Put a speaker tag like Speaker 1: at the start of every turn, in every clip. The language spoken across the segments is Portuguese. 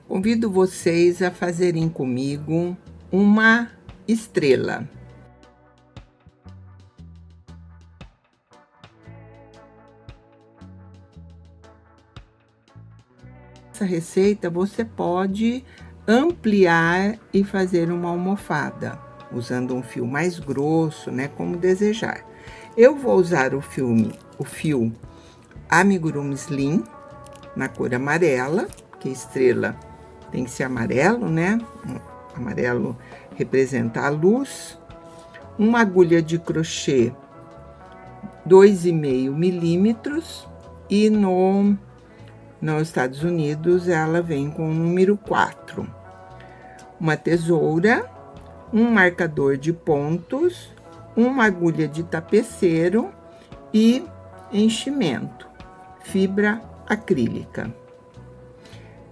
Speaker 1: Convido vocês a fazerem comigo uma estrela. Essa receita você pode ampliar e fazer uma almofada, usando um fio mais grosso, né, como desejar. Eu vou usar o fio Amigurumi Slim, na cor amarela, porque estrela tem que ser amarelo, né? Amarelo representa a luz. Uma agulha de crochê 2,5 milímetros e nos Estados Unidos ela vem com o número 4. Uma tesoura, um marcador de pontos, uma agulha de tapeceiro e enchimento, fibra acrílica.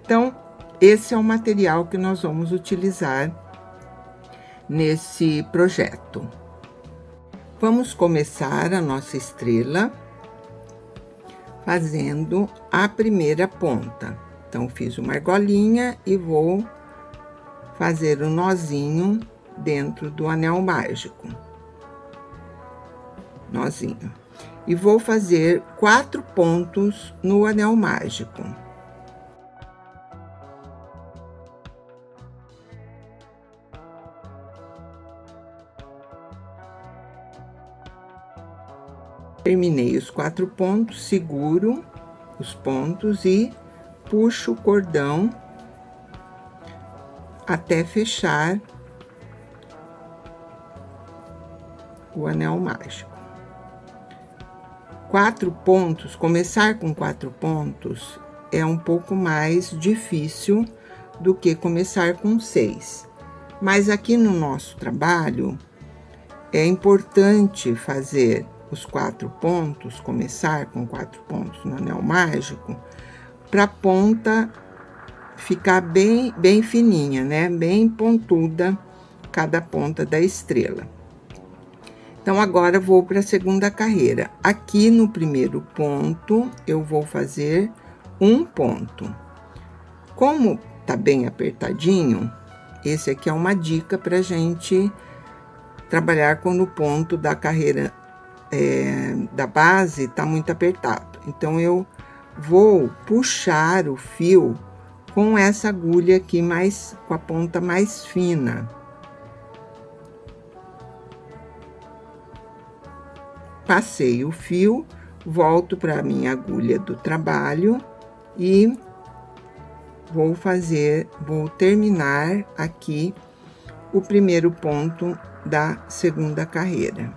Speaker 1: Então, esse é o material que nós vamos utilizar nesse projeto. Vamos começar a nossa estrela fazendo a primeira ponta. Então, fiz uma argolinha e vou fazer um nozinho dentro do anel mágico. Nozinho. E vou fazer 4 pontos no anel mágico. Terminei os 4 pontos, seguro os pontos e puxo o cordão até fechar o anel mágico. 4 pontos, começar com 4 pontos é um pouco mais difícil do que começar com 6. Mas aqui no nosso trabalho é importante fazer os 4 pontos, começar com 4 pontos no anel mágico, para a ponta ficar bem fininha, né? Bem pontuda cada ponta da estrela. Então, agora vou para a segunda carreira. Aqui no primeiro ponto, eu vou fazer um ponto. Como tá bem apertadinho, esse aqui é uma dica pra gente trabalhar quando o ponto da carreira da base tá muito apertado. Então, eu vou puxar o fio com essa agulha aqui com a ponta mais fina. Passei o fio, volto para a minha agulha do trabalho e vou terminar aqui o primeiro ponto da segunda carreira.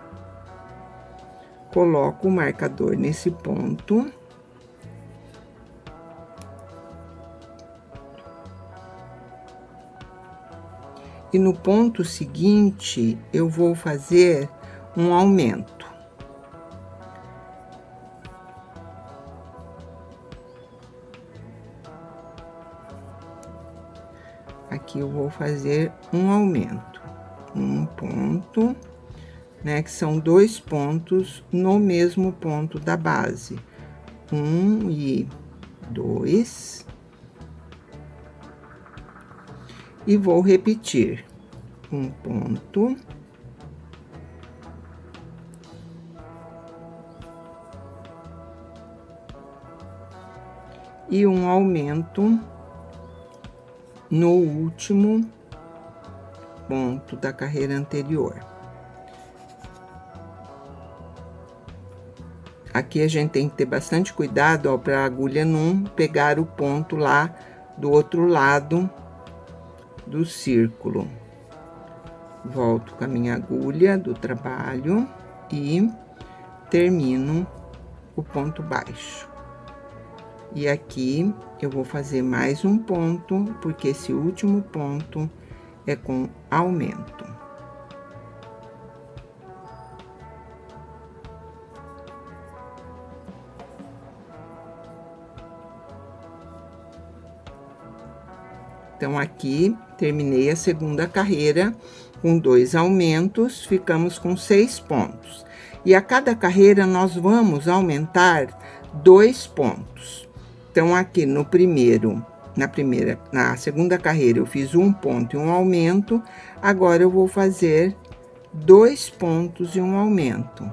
Speaker 1: Coloco o marcador nesse ponto. E no ponto seguinte, eu vou fazer um aumento. Aqui eu vou fazer um aumento. Um ponto, né? Que são 2 pontos no mesmo ponto da base. 1 e 2. E vou repetir um ponto. E um aumento no último ponto da carreira anterior. Aqui a gente tem que ter bastante cuidado, ó, para a agulha não pegar o ponto lá do outro lado do círculo. Volto com a minha agulha do trabalho e termino o ponto baixo. E aqui eu vou fazer mais um ponto, porque esse último ponto é com aumento. Então, aqui, terminei a segunda carreira com 2 aumentos, ficamos com 6 pontos. E a cada carreira, nós vamos aumentar 2 pontos. Então, aqui no primeiro, na segunda carreira eu fiz um ponto e um aumento, agora eu vou fazer 2 pontos e um aumento.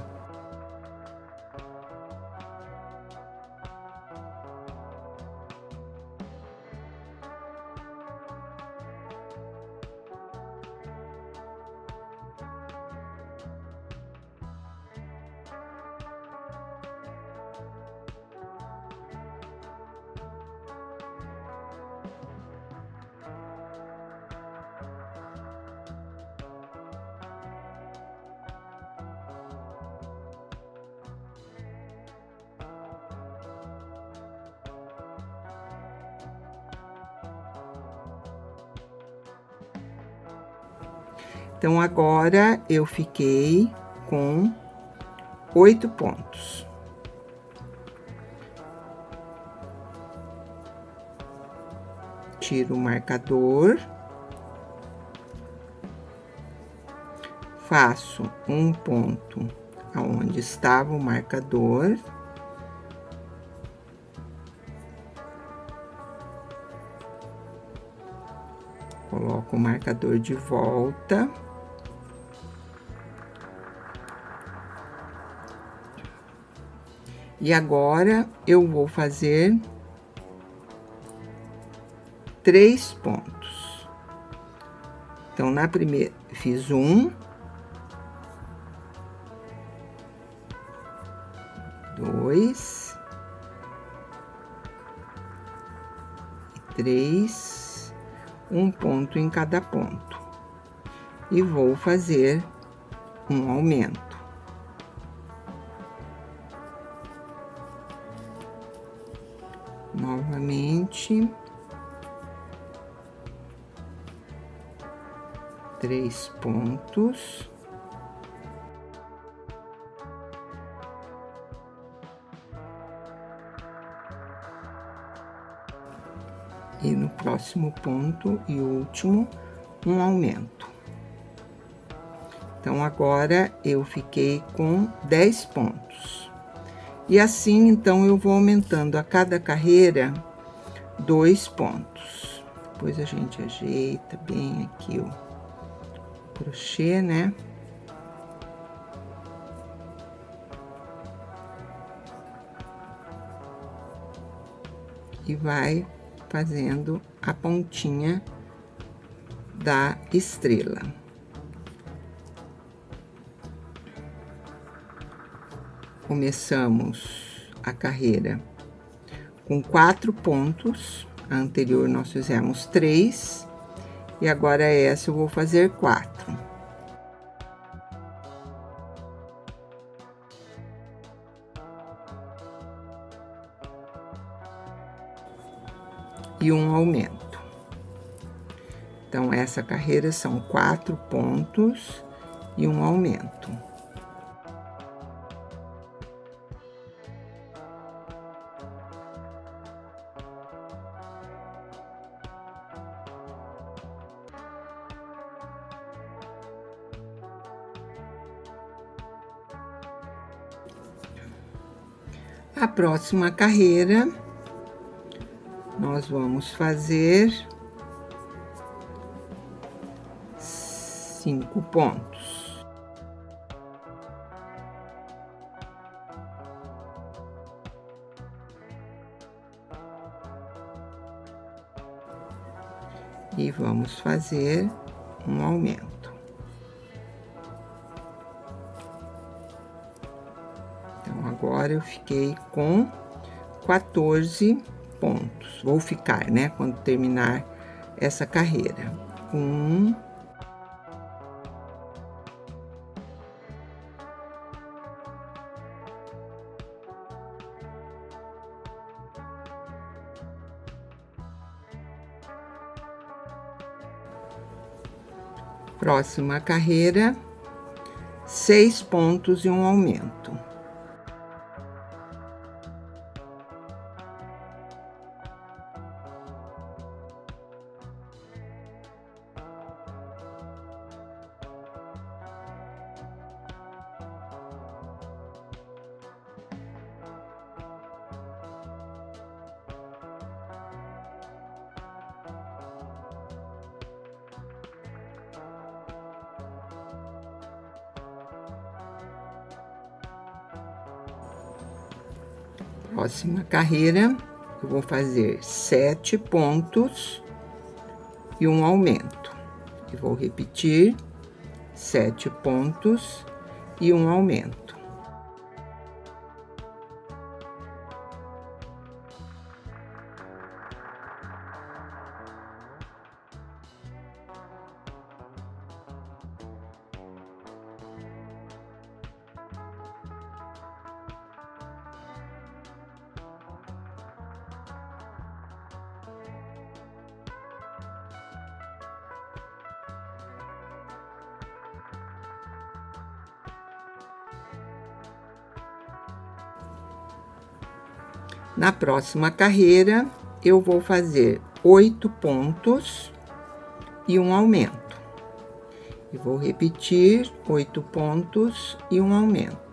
Speaker 1: Então, agora eu fiquei com 8 pontos. Tiro o marcador. Faço um ponto aonde estava o marcador. Coloco o marcador de volta. E agora, eu vou fazer 3 pontos. Então, na primeira, fiz 1, 2, 3, um ponto em cada ponto. E vou fazer um aumento. Novamente, 3 pontos. E no próximo ponto e último, um aumento. Então, agora eu fiquei com 10 pontos. E assim, então, eu vou aumentando a cada carreira 2 pontos. Depois a gente ajeita bem aqui o crochê, né? E vai fazendo a pontinha da estrela. Começamos a carreira com 4 pontos. A anterior nós fizemos 3. E agora essa eu vou fazer 4. E um aumento. Então, essa carreira são 4 pontos e um aumento. A próxima carreira, nós vamos fazer 5 pontos. E vamos fazer um aumento. Então, agora eu fiquei com 14 pontos. Vou ficar, né, quando terminar essa carreira. 1, 2, próxima carreira, 6 pontos e um aumento. Próxima carreira, eu vou fazer 7 pontos e um aumento. E vou repetir 7 pontos e um aumento. Na próxima carreira, eu vou fazer 8 pontos e um aumento. E vou repetir 8 pontos e um aumento.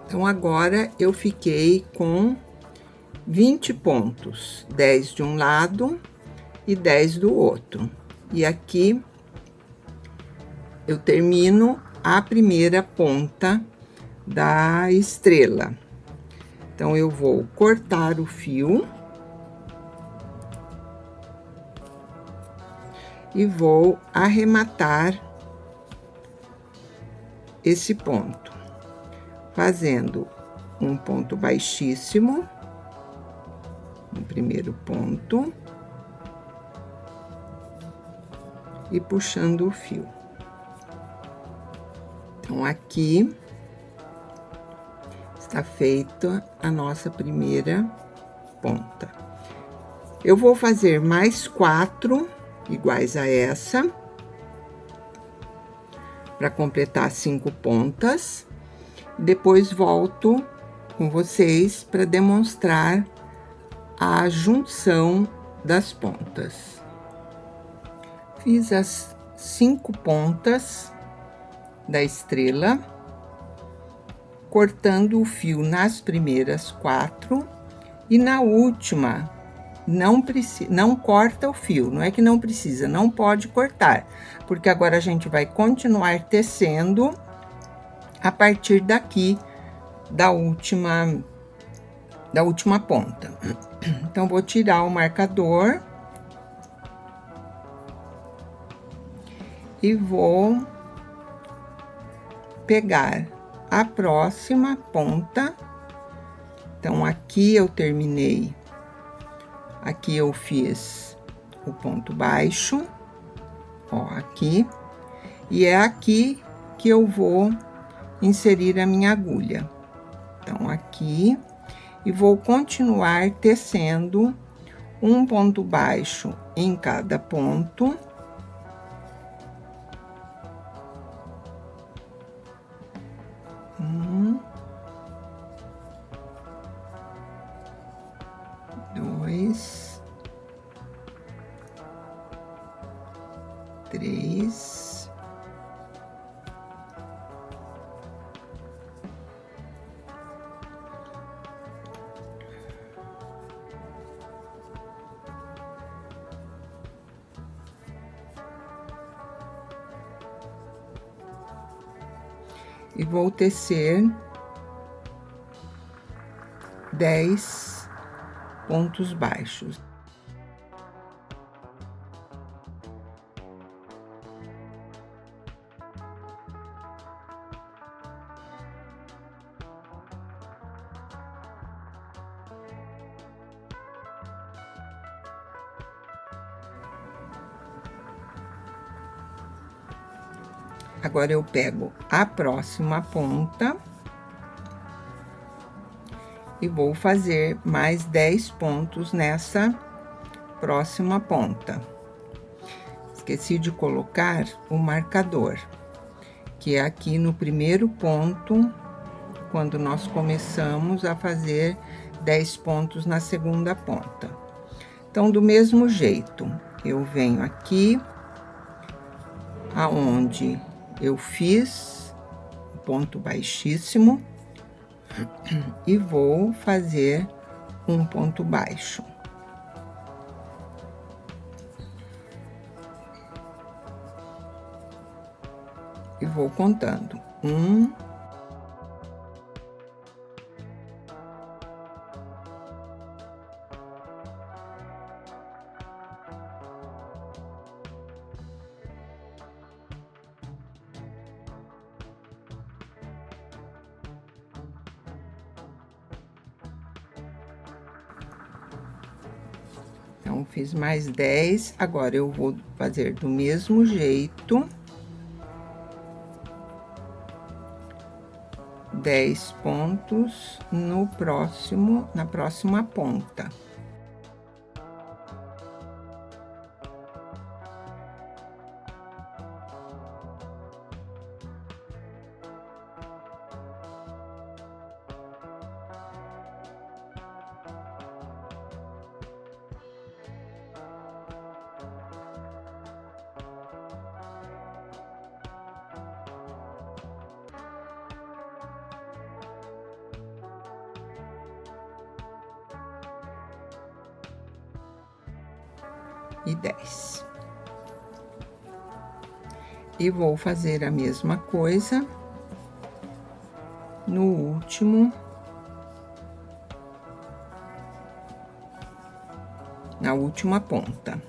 Speaker 1: Então, agora eu fiquei com 20 pontos, 10 de um lado e 10 do outro. E aqui eu termino a primeira ponta da estrela. Então, eu vou cortar o fio e vou arrematar esse ponto, fazendo um ponto baixíssimo no primeiro ponto e puxando o fio. Então, aqui está feita a nossa primeira ponta. Eu vou fazer mais 4 iguais a essa, para completar 5 pontas. Depois volto com vocês para demonstrar a junção das pontas. Fiz as 5 pontas da estrela, cortando o fio nas primeiras 4 e na última não corta o fio. Não é que não precisa, não pode cortar, porque agora a gente vai continuar tecendo a partir daqui da última ponta. Então, vou tirar o marcador e vou pegar a próxima ponta. Então, aqui eu terminei, aqui eu fiz o ponto baixo, ó, aqui, e é aqui que eu vou inserir a minha agulha. Então, aqui, e vou continuar tecendo um ponto baixo em cada ponto. Dois, 3. E vou tecer 10 pontos baixos. Agora, eu pego a próxima ponta e vou fazer mais 10 pontos nessa próxima ponta. esqueci de colocar o marcador, que é aqui no primeiro ponto, quando nós começamos a fazer 10 pontos na segunda ponta. Então, do mesmo jeito, eu venho aqui, aonde eu fiz o ponto baixíssimo, e vou fazer um ponto baixo. E vou contando. 1, então, fiz mais 10, agora eu vou fazer do mesmo jeito. 10 pontos na próxima ponta. E 10. E vou fazer a mesma coisa no último, na última ponta.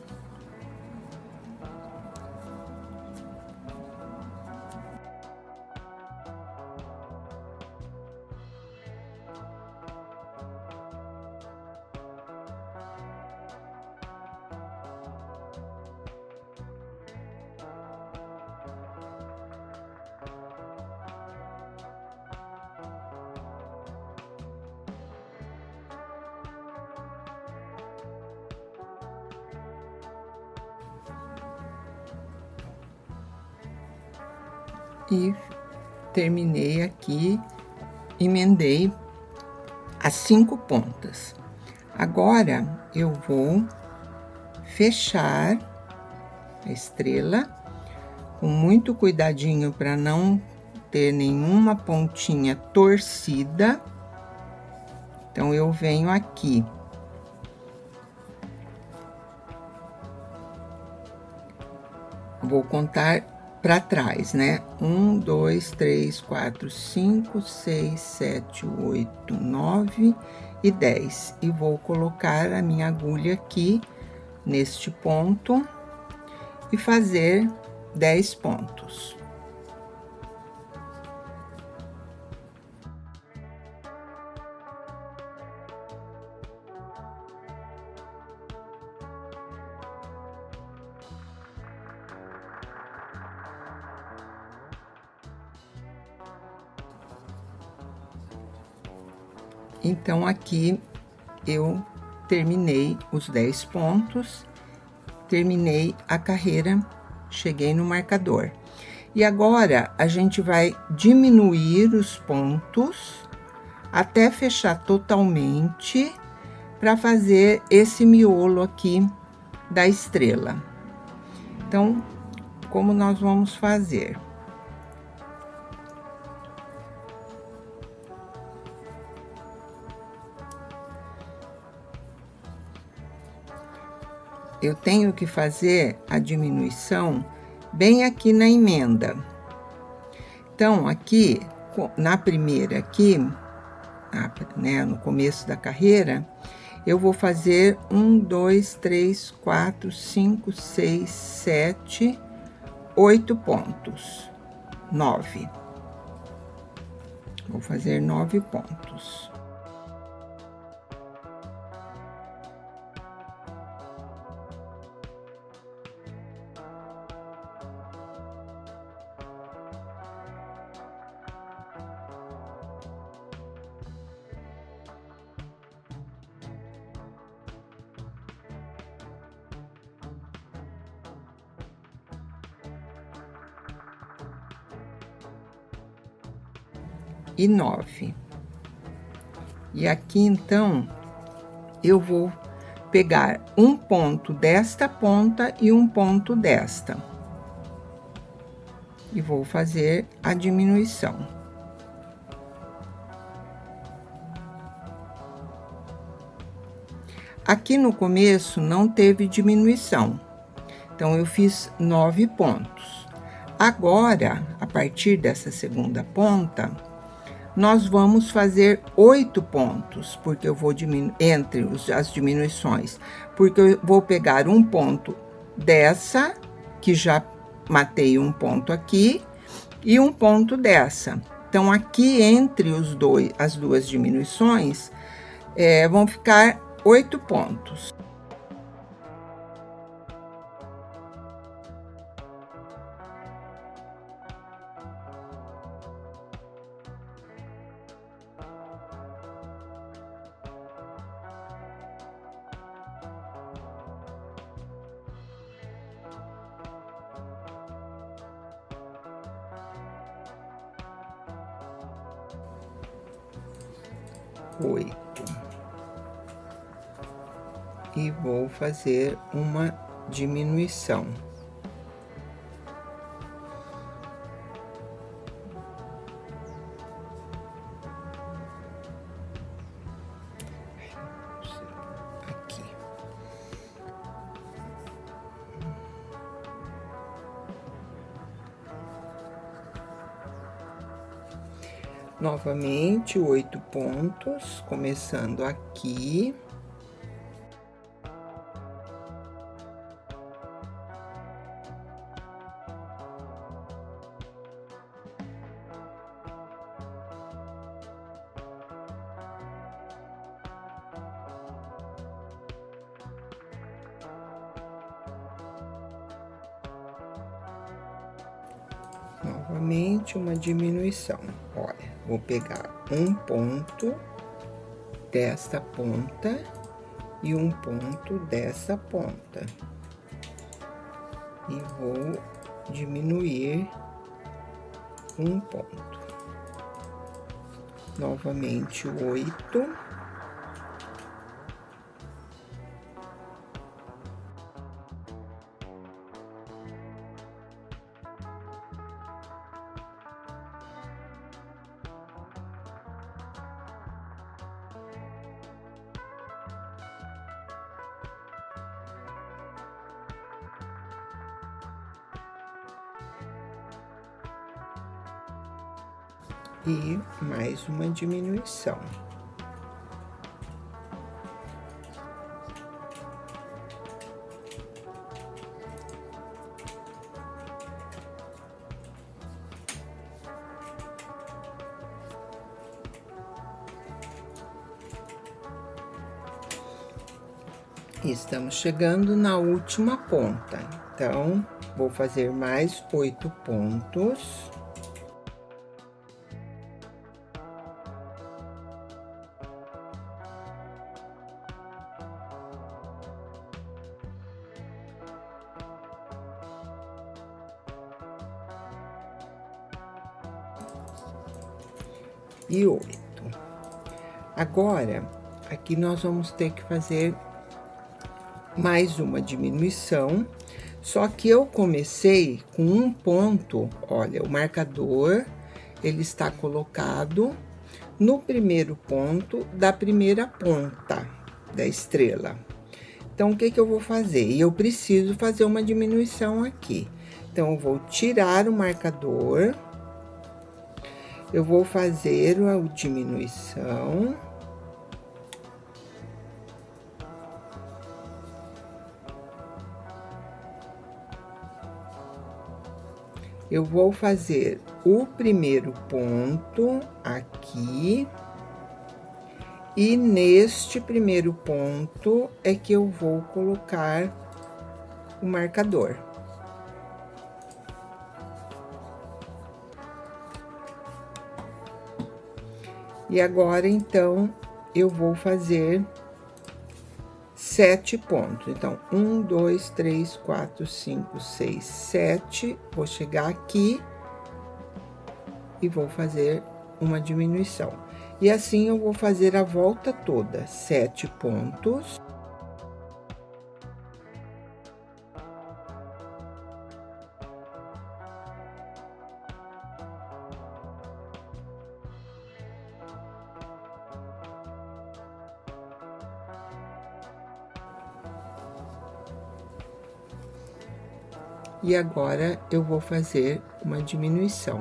Speaker 1: E terminei aqui, emendei as 5 pontas. Agora, eu vou fechar a estrela, com muito cuidadinho para não ter nenhuma pontinha torcida. Então, eu venho aqui. Vou contar para trás, né? 1, 2, 3, 4, 5, 6, 7, 8, 9 e 10. E vou colocar a minha agulha aqui, neste ponto, e fazer 10 pontos. Então, aqui eu terminei os 10 pontos, terminei a carreira, cheguei no marcador. E agora, a gente vai diminuir os pontos até fechar totalmente para fazer esse miolo aqui da estrela. Então, como nós vamos fazer? Eu tenho que fazer a diminuição bem aqui na emenda. Então, aqui, na primeira aqui, né, no começo da carreira, eu vou fazer 1, 2, 3, 4, 5, 6, 7, 8 pontos. 9. Vou fazer 9 pontos. e 9. E aqui, então, eu vou pegar um ponto desta ponta e um ponto desta. E vou fazer a diminuição. Aqui no começo não teve diminuição, então eu fiz 9 pontos. Agora, a partir dessa segunda ponta, nós vamos fazer 8 pontos, porque eu vou diminuir entre as diminuições, porque eu vou pegar um ponto dessa, que já matei um ponto aqui, e um ponto dessa. Então, aqui entre as duas diminuições, vão ficar 8 pontos. E vou fazer uma diminuição. Aqui. Novamente, 8 pontos, começando aqui. Novamente, uma diminuição. Olha, vou pegar um ponto desta ponta e um ponto dessa ponta. E vou diminuir um ponto. Novamente, 8. E mais uma diminuição. E estamos chegando na última ponta, então, vou fazer mais 8 pontos. E 8. Agora, aqui nós vamos ter que fazer mais uma diminuição, só que eu comecei com um ponto, olha, o marcador, ele está colocado no primeiro ponto da primeira ponta da estrela. Então, o que que eu vou fazer? Eu preciso fazer uma diminuição aqui. Então, eu vou tirar o marcador, eu vou fazer a diminuição. Eu vou fazer o primeiro ponto aqui, e neste primeiro ponto é que eu vou colocar o marcador. E agora, então, eu vou fazer 7 pontos. Então, 1, 2, 3, 4, 5, 6, 7. Vou chegar aqui e vou fazer uma diminuição. E assim eu vou fazer a volta toda, 7 pontos. E agora eu vou fazer uma diminuição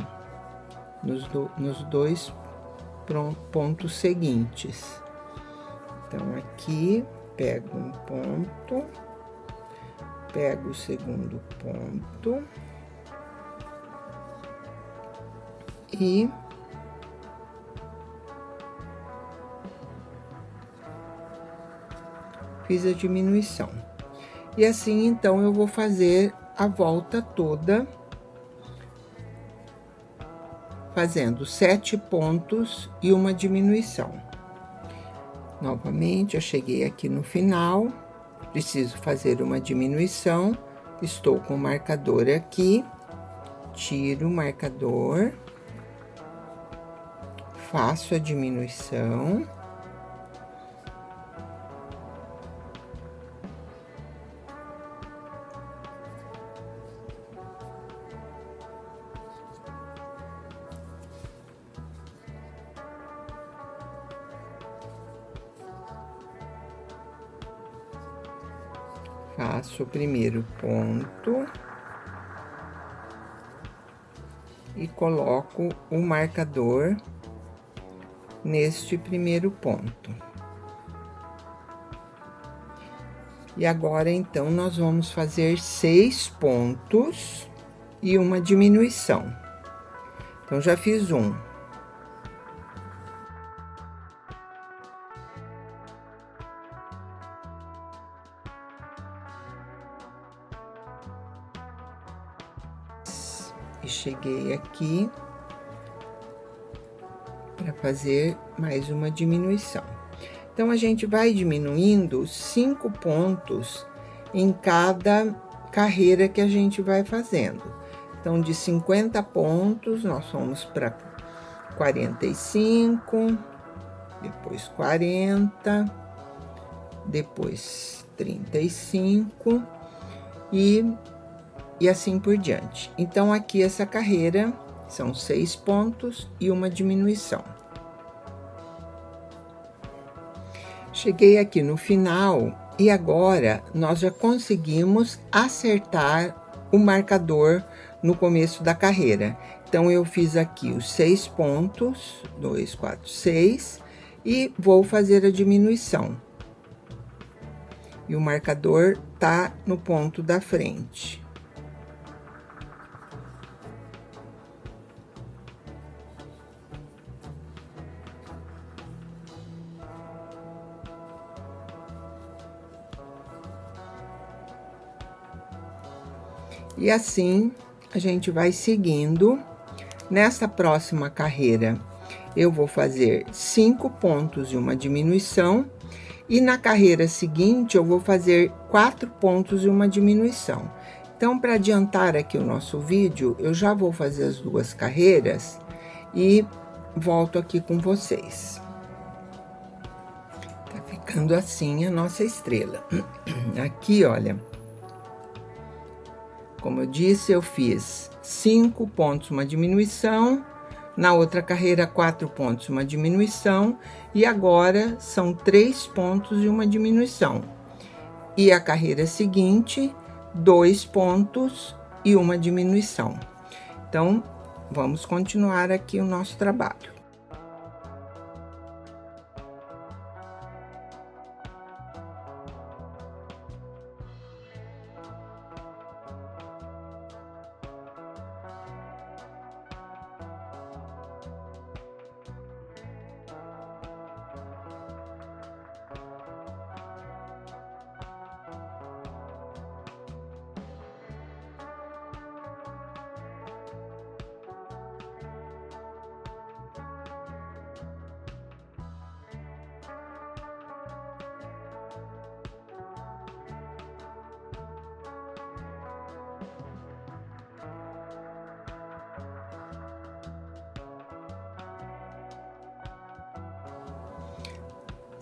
Speaker 1: nos dois pontos seguintes. Então, aqui, pego um ponto, pego o segundo ponto e fiz a diminuição. E assim, então, eu vou fazer a volta toda, fazendo 7 pontos e uma diminuição. Novamente, eu cheguei aqui no final, preciso fazer uma diminuição, estou com o marcador aqui, tiro o marcador, faço a diminuição. Faço o primeiro ponto e coloco o marcador neste primeiro ponto. E agora, então, nós vamos fazer 6 pontos e uma diminuição. Então, já fiz um. E cheguei aqui para fazer mais uma diminuição. Então, a gente vai diminuindo 5 pontos em cada carreira que a gente vai fazendo. Então, de 50 pontos, nós vamos para 45, depois 40, depois 35 e assim por diante. Então, aqui essa carreira são 6 pontos e uma diminuição. Cheguei aqui no final e agora nós já conseguimos acertar o marcador no começo da carreira. Então, eu fiz aqui os 6 pontos, 2, 4, 6, e vou fazer a diminuição. E o marcador tá no ponto da frente. E assim, a gente vai seguindo. Nessa próxima carreira, eu vou fazer 5 pontos e uma diminuição. E na carreira seguinte, eu vou fazer 4 pontos e uma diminuição. Então, para adiantar aqui o nosso vídeo, eu já vou fazer as duas carreiras e volto aqui com vocês. Tá ficando assim a nossa estrela. Aqui, olha, como eu disse, eu fiz 5 pontos, uma diminuição. Na outra carreira, 4 pontos, uma diminuição. E agora, são 3 pontos e uma diminuição. E a carreira seguinte, 2 pontos e uma diminuição. Então, vamos continuar aqui o nosso trabalho.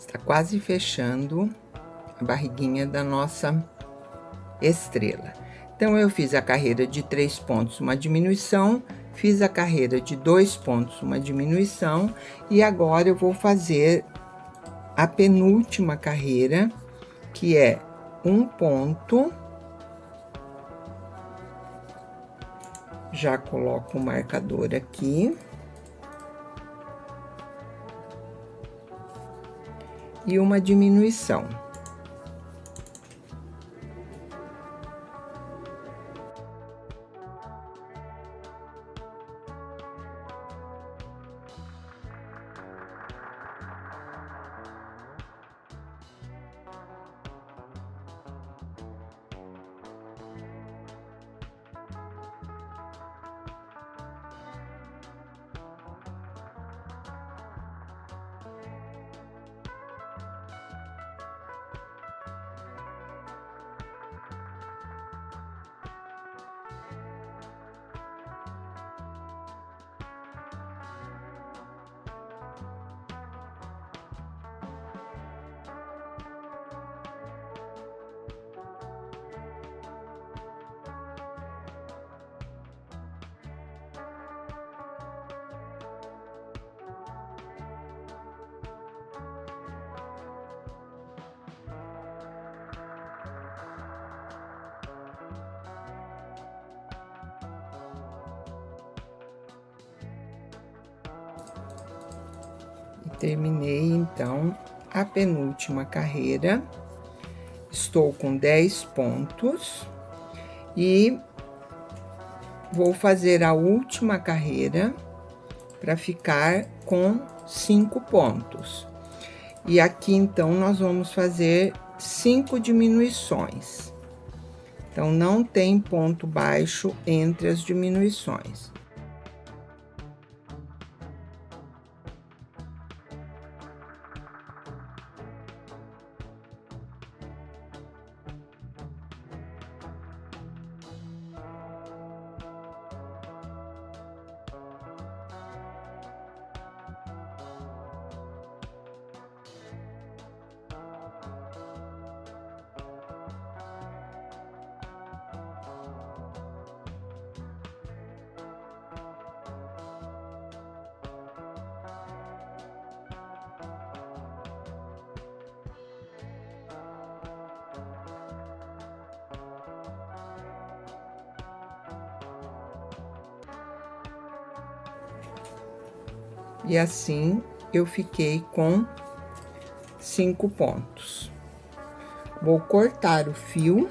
Speaker 1: Está quase fechando a barriguinha da nossa estrela. Então, eu fiz a carreira de 3 pontos, uma diminuição, fiz a carreira de 2 pontos, uma diminuição, e agora eu vou fazer a penúltima carreira, que é 1 ponto. Já coloco o marcador aqui. E uma diminuição. Terminei, então, a penúltima carreira. Estou com 10 pontos. E vou fazer a última carreira para ficar com 5 pontos. E aqui, então, nós vamos fazer 5 diminuições. Então, não tem ponto baixo entre as diminuições. E assim, eu fiquei com 5 pontos. Vou cortar o fio.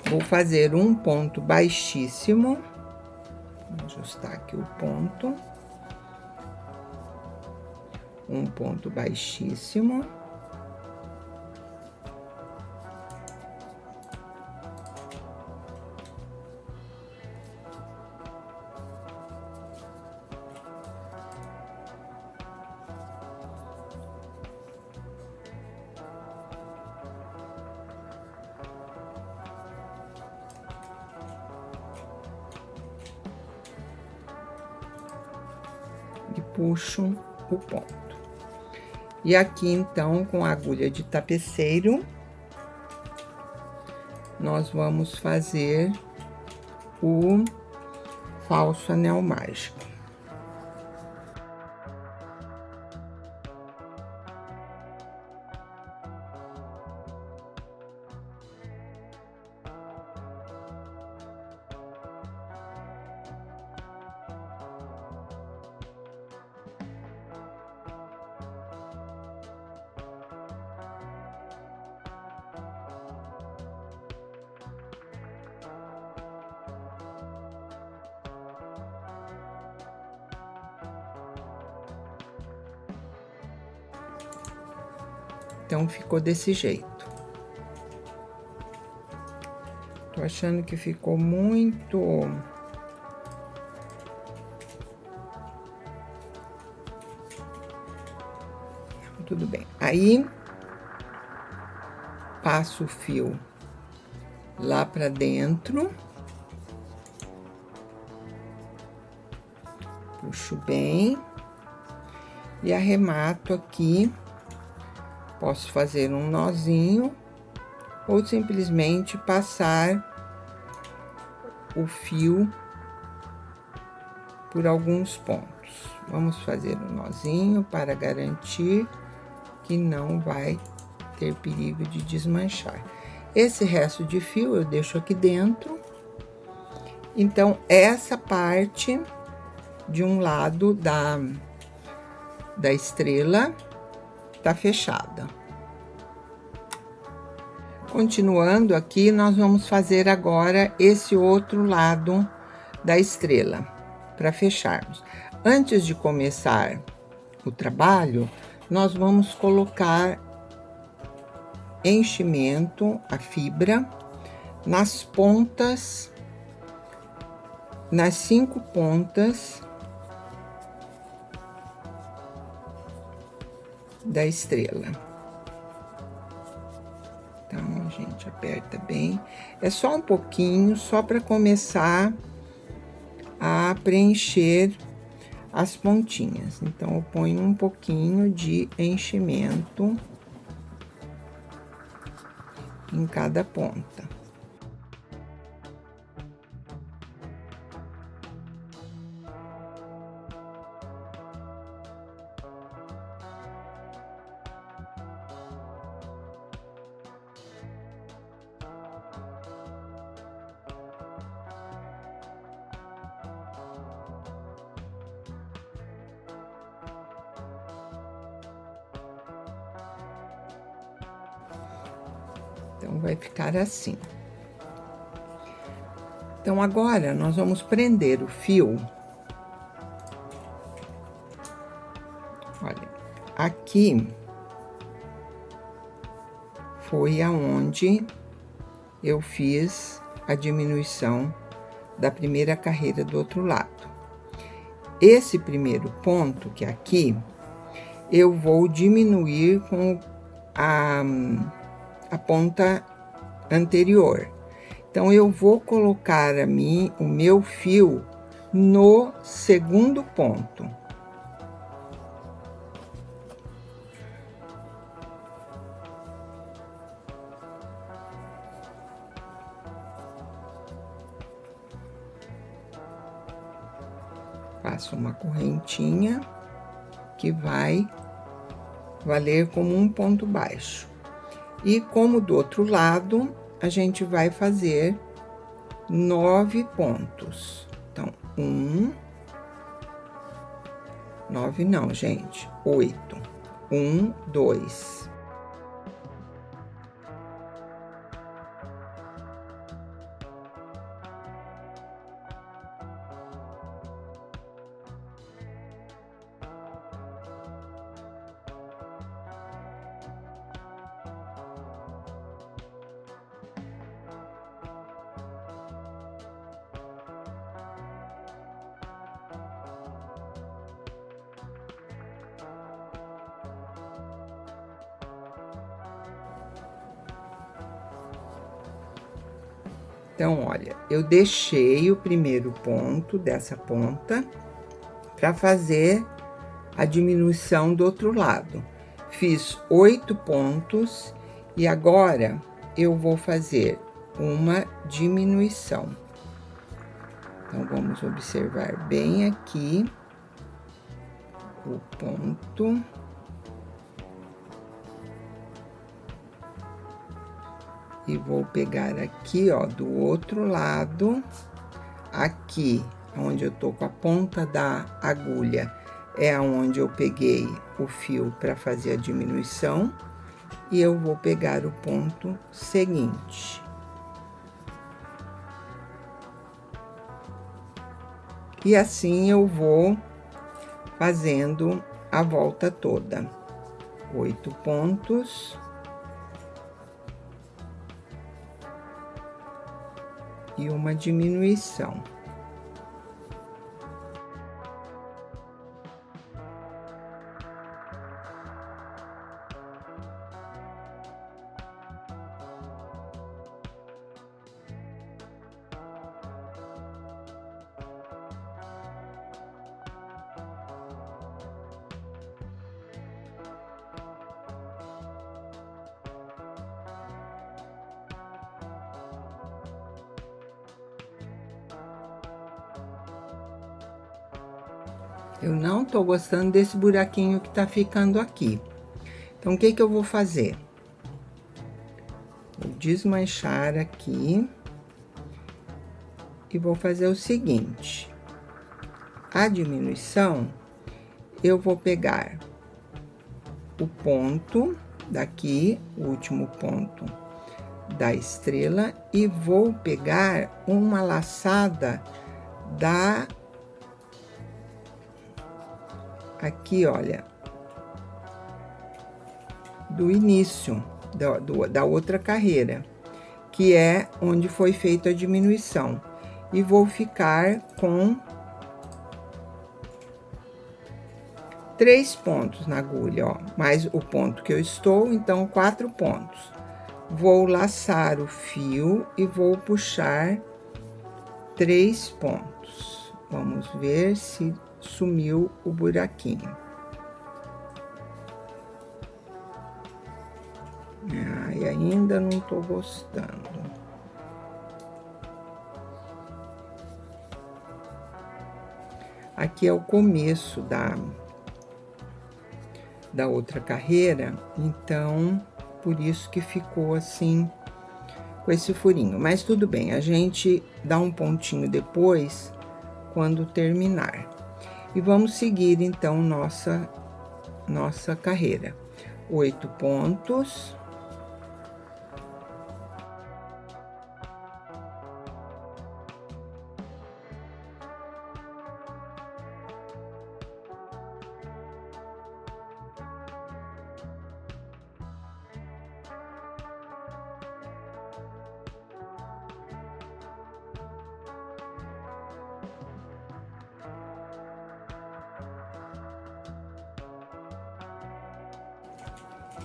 Speaker 1: Vou fazer um ponto baixíssimo. Vou ajustar aqui o ponto. Um ponto baixíssimo. E puxo o ponto. E aqui, então, com a agulha de tapeceiro, nós vamos fazer o falso anel mágico. Então, ficou desse jeito. Tô achando que ficou muito... Tudo bem. Aí, passo o fio lá pra dentro. Puxo bem e arremato aqui. Posso fazer um nozinho ou simplesmente passar o fio por alguns pontos. Vamos fazer um nozinho para garantir que não vai ter perigo de desmanchar. Esse resto de fio eu deixo aqui dentro. Então, essa parte de um lado da estrela tá fechada. Continuando aqui, nós vamos fazer agora esse outro lado da estrela, para fecharmos. Antes de começar o trabalho, nós vamos colocar enchimento, a fibra, nas pontas, nas 5 pontas da estrela. Então, a gente aperta bem. É só um pouquinho, só para começar a preencher as pontinhas. Então, eu ponho um pouquinho de enchimento em cada ponta. Então, vai ficar assim. Então, agora, nós vamos prender o fio. Olha, aqui foi aonde eu fiz a diminuição da primeira carreira do outro lado. Esse primeiro ponto, que é aqui, eu vou diminuir com a ponta anterior. Então, eu vou colocar o meu fio no segundo ponto. Passo uma correntinha que vai valer como um ponto baixo. E como do outro lado, a gente vai fazer 9 pontos. Então, 9 não, gente, 8. 1, 2. Então, olha, eu deixei o primeiro ponto dessa ponta para fazer a diminuição do outro lado. Fiz 8 pontos e agora eu vou fazer uma diminuição. Então, vamos observar bem aqui o ponto. E vou pegar aqui, ó, do outro lado, aqui, onde eu tô com a ponta da agulha, é aonde eu peguei o fio para fazer a diminuição, e eu vou pegar o ponto seguinte. E assim eu vou fazendo a volta toda. 8 pontos. E uma diminuição. Eu não tô gostando desse buraquinho que tá ficando aqui. Então, o que que eu vou fazer? Vou desmanchar aqui. E vou fazer o seguinte. A diminuição, eu vou pegar o ponto daqui, o último ponto da estrela, e vou pegar uma laçada aqui, olha, do início da outra carreira, que é onde foi feita a diminuição. E vou ficar com 3 pontos na agulha, ó, mais o ponto que eu estou, então 4 pontos. Vou laçar o fio e vou puxar 3 pontos. Vamos ver se sumiu o buraquinho. E ainda não tô gostando. Aqui é o começo da outra carreira, então, por isso que ficou assim, com esse furinho. Mas tudo bem, a gente dá um pontinho depois, quando terminar. E vamos seguir, então, nossa carreira. 8 pontos.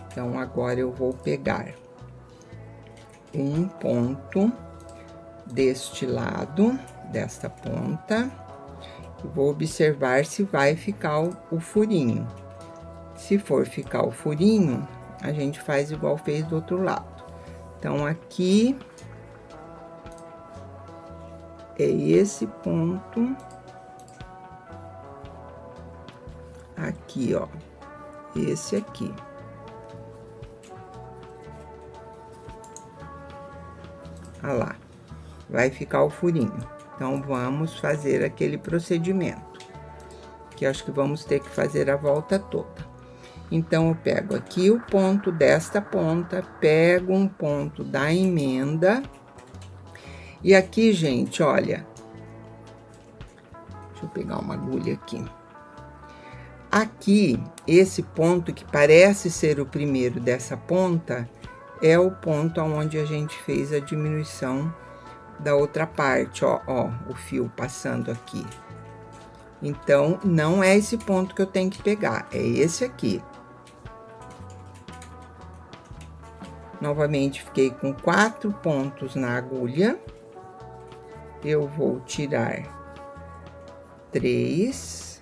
Speaker 1: Então, agora eu vou pegar um ponto deste lado, desta ponta, e vou observar se vai ficar o furinho. Se for ficar o furinho, a gente faz igual fez do outro lado. Então, aqui é esse ponto. Aqui, ó, esse aqui. Olha lá, vai ficar o furinho. Então, vamos fazer aquele procedimento, que acho que vamos ter que fazer a volta toda. Então, eu pego aqui o ponto desta ponta, pego um ponto da emenda. E aqui, gente, olha, deixa eu pegar uma agulha aqui. Aqui, esse ponto que parece ser o primeiro dessa ponta, é o ponto onde a gente fez a diminuição da outra parte, ó, o fio passando aqui. Então, não é esse ponto que eu tenho que pegar, é esse aqui. Novamente, fiquei com 4 pontos na agulha. Eu vou tirar 3.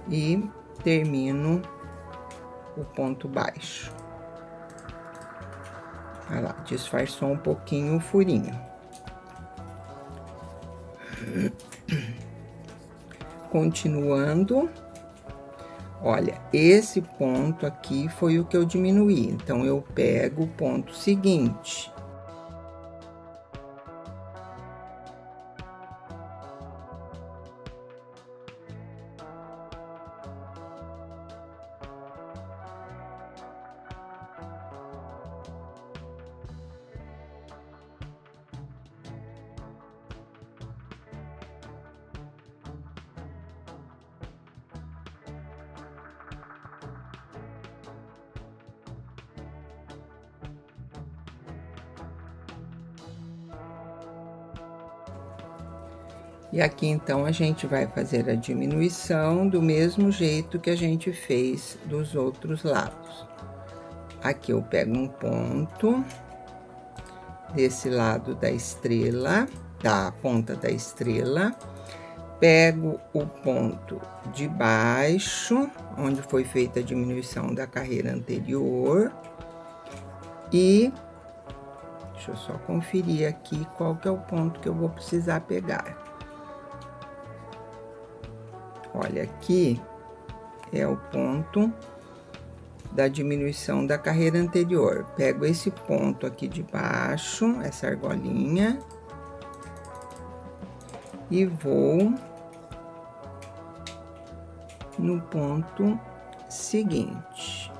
Speaker 1: E termino o ponto baixo. Olha lá, disfarçou um pouquinho o furinho. Continuando, olha, esse ponto aqui foi o que eu diminuí. Então, eu pego o ponto seguinte. E aqui, então, a gente vai fazer a diminuição do mesmo jeito que a gente fez dos outros lados. Aqui eu pego um ponto desse lado da estrela, da ponta da estrela, pego o ponto de baixo, onde foi feita a diminuição da carreira anterior, e Deixa eu só conferir aqui qual que é o ponto que eu vou precisar pegar. Olha, aqui é o ponto da diminuição da carreira anterior. Pego esse ponto aqui de baixo, essa argolinha, e vou no ponto seguinte.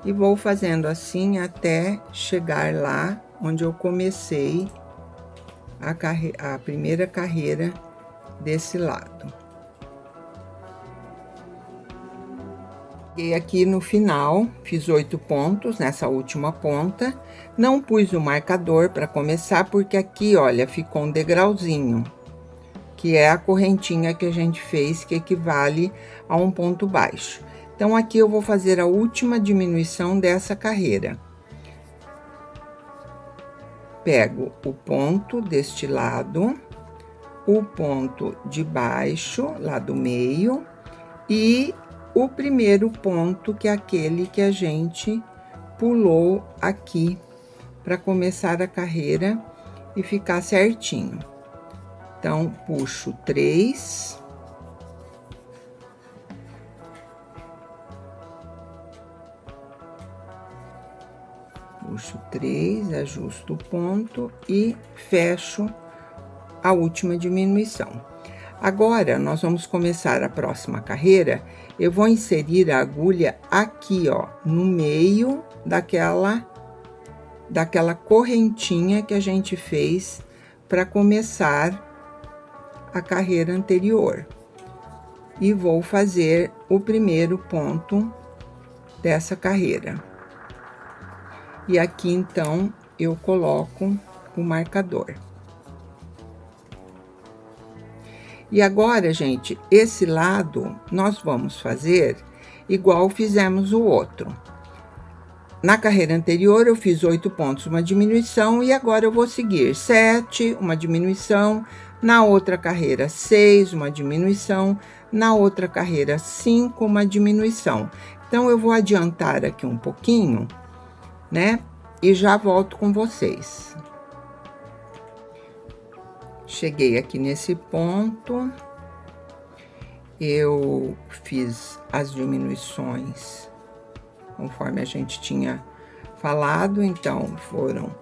Speaker 1: E vou fazendo assim até chegar lá onde eu comecei a primeira carreira desse lado. Cheguei aqui no final, fiz 8 pontos nessa última ponta. Não pus o marcador para começar, porque aqui, olha, ficou um degrauzinho, que é a correntinha que a gente fez, que equivale a um ponto baixo. Então, aqui eu vou fazer a última diminuição dessa carreira. Pego o ponto deste lado, o ponto de baixo, lá do meio, e o primeiro ponto, que é aquele que a gente pulou aqui para começar a carreira e ficar certinho. Então, puxo 3. Puxo 3, ajusto o ponto e fecho a última diminuição. Agora, nós vamos começar a próxima carreira. Eu vou inserir a agulha aqui, ó, no meio daquela correntinha que a gente fez para começar a carreira anterior. E vou fazer o primeiro ponto dessa carreira. E aqui, então, eu coloco o marcador. E agora, gente, esse lado nós vamos fazer igual fizemos o outro. Na carreira anterior, eu fiz 8 pontos, uma diminuição, e agora eu vou seguir 7, uma diminuição, na outra carreira 6, uma diminuição, na outra carreira 5, uma diminuição. Então, eu vou adiantar aqui um pouquinho, né? E já volto com vocês. Cheguei aqui nesse ponto, eu fiz as diminuições conforme a gente tinha falado, então foram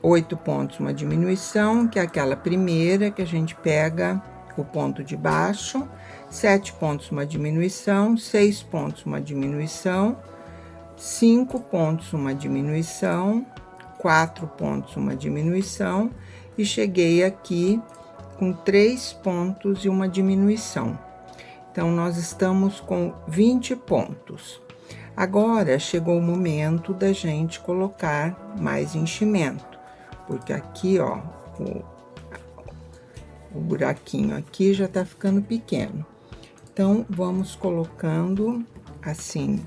Speaker 1: 8 pontos, uma diminuição, que é aquela primeira que a gente pega o ponto de baixo, 7 pontos, uma diminuição, 6 pontos, uma diminuição, 5 pontos, uma diminuição, 4 pontos, uma diminuição, e cheguei aqui com 3 pontos e uma diminuição. Então, nós estamos com 20 pontos. Agora, chegou o momento da gente colocar mais enchimento, porque aqui, ó, o buraquinho aqui já tá ficando pequeno. Então, vamos colocando assim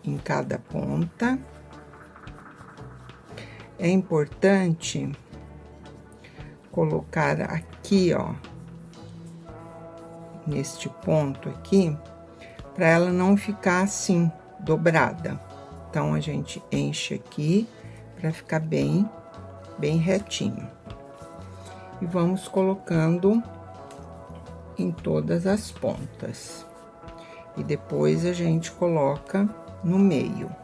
Speaker 1: em cada ponta. É importante colocar aqui, ó, neste ponto aqui, para ela não ficar assim, dobrada. Então, a gente enche aqui para ficar bem retinho. E vamos colocando em todas as pontas. E depois a gente coloca no meio.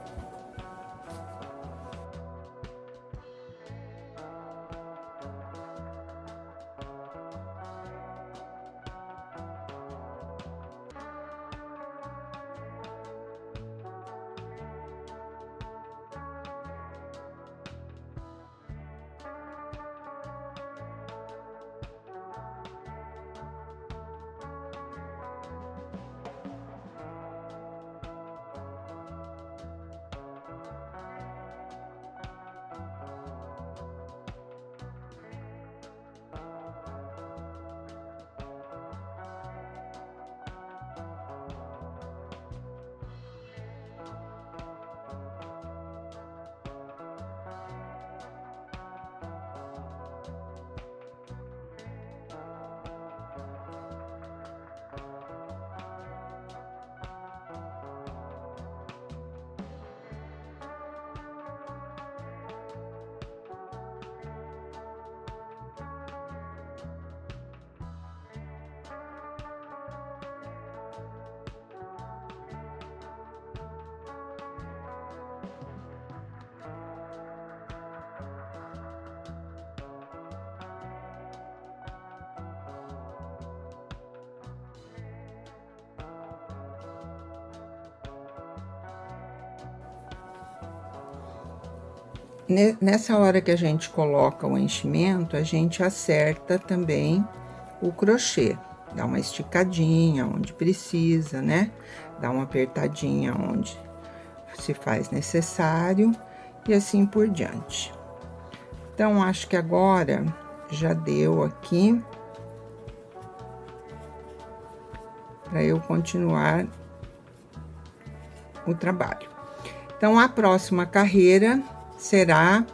Speaker 1: Nessa hora que a gente coloca o enchimento, a gente acerta também o crochê. Dá uma esticadinha onde precisa, né? Dá uma apertadinha onde se faz necessário e assim por diante. Então, acho que agora já deu aqui para eu continuar o trabalho. Então, a próxima carreira será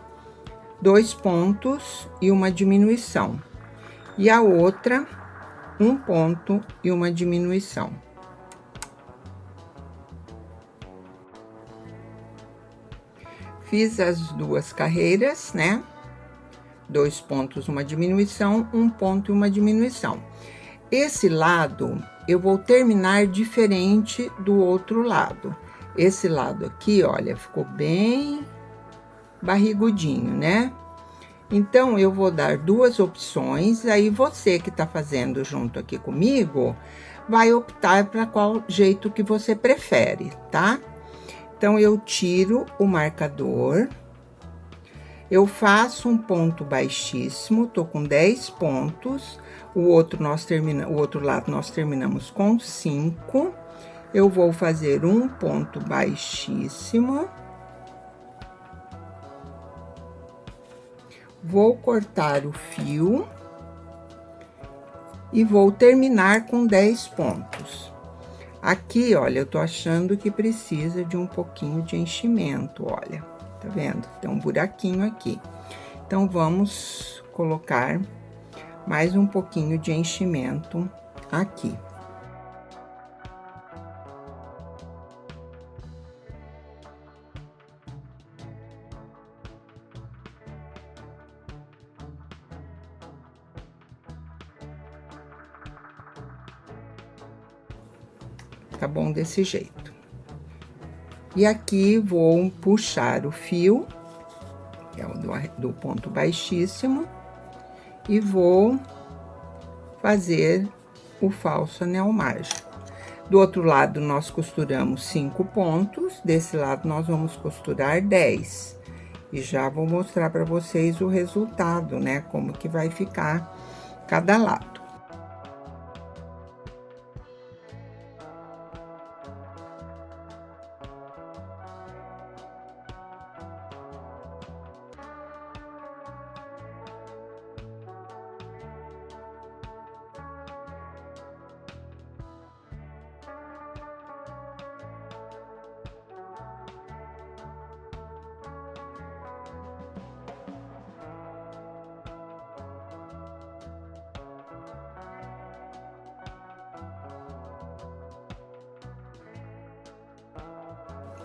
Speaker 1: 2 pontos e uma diminuição, e a outra 1 ponto e uma diminuição. Fiz as 2 carreiras, né? 2 pontos, uma diminuição, 1 ponto e uma diminuição. Esse lado eu vou terminar diferente do outro lado. Esse lado aqui, olha, ficou bem barrigudinho, né? Então, eu vou dar 2 opções, aí você que tá fazendo junto aqui comigo, vai optar para qual jeito que você prefere, tá? Então, eu tiro o marcador, eu faço um ponto baixíssimo, tô com 10 pontos, o outro lado nós terminamos com 5, eu vou fazer um ponto baixíssimo, vou cortar o fio e vou terminar com 10 pontos. Aqui, olha, eu tô achando que precisa de um pouquinho de enchimento, olha, tá vendo? Tem um buraquinho aqui. Então, vamos colocar mais um pouquinho de enchimento aqui. Tá bom desse jeito. E aqui vou puxar o fio, que é o do ponto baixíssimo, e vou fazer o falso anel mágico. Do outro lado, nós costuramos 5 pontos, desse lado nós vamos costurar 10. E já vou mostrar para vocês o resultado, né? Como que vai ficar cada lado.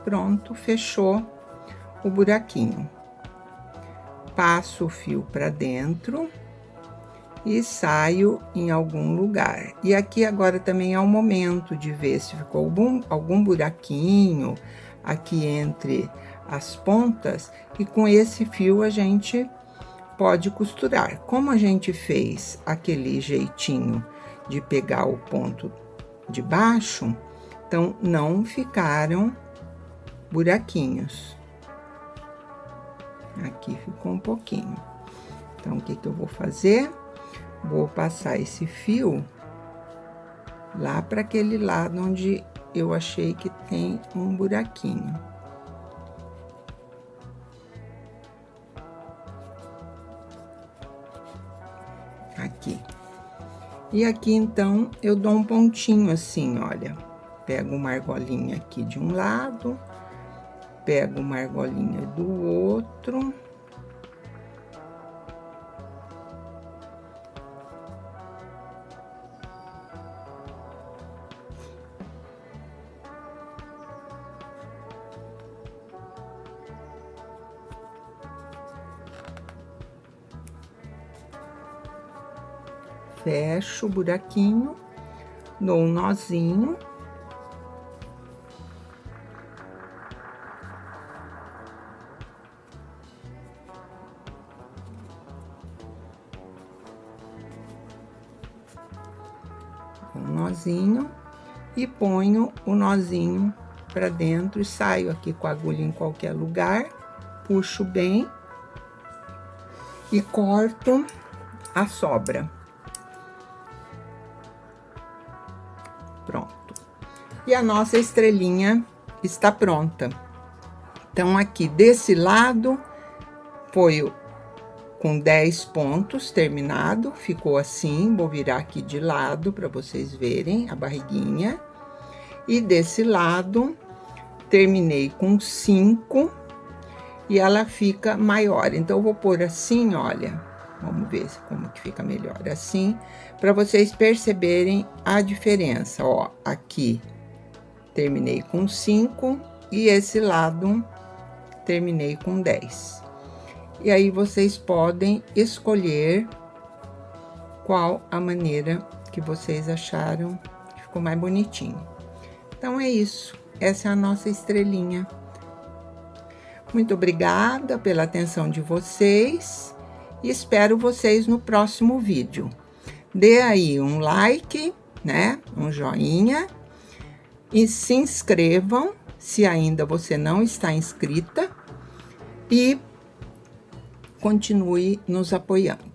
Speaker 1: Pronto, fechou o buraquinho. Passo o fio para dentro e saio em algum lugar. E aqui agora também é o momento de ver se ficou algum buraquinho aqui entre as pontas, e com esse fio a gente pode costurar. Como a gente fez aquele jeitinho de pegar o ponto de baixo, então não ficaram buraquinhos. Aqui ficou um pouquinho. Então, o que que eu vou fazer? Vou passar esse fio lá para aquele lado onde eu achei que tem um buraquinho. Aqui. E aqui, então, eu dou um pontinho assim, olha. Pego uma argolinha aqui de um lado, pego uma argolinha do outro. Fecho o buraquinho, dou um nozinho. Um nozinho e ponho o nozinho para dentro e saio aqui com a agulha em qualquer lugar, puxo bem e corto a sobra. Pronto. E a nossa estrelinha está pronta. Então, aqui desse lado foi com 10 pontos terminado, ficou assim. Vou virar aqui de lado para vocês verem a barriguinha. E desse lado, terminei com 5 e ela fica maior. Então, eu vou pôr assim, olha, vamos ver como que fica melhor assim, para vocês perceberem a diferença. Ó, aqui terminei com 5 e esse lado terminei com 10. E aí, vocês podem escolher qual a maneira que vocês acharam que ficou mais bonitinho. Então, é isso. Essa é a nossa estrelinha. Muito obrigada pela atenção de vocês e espero vocês no próximo vídeo. Dê aí um like, né? Um joinha e se inscrevam se ainda você não está inscrita e continue nos apoiando.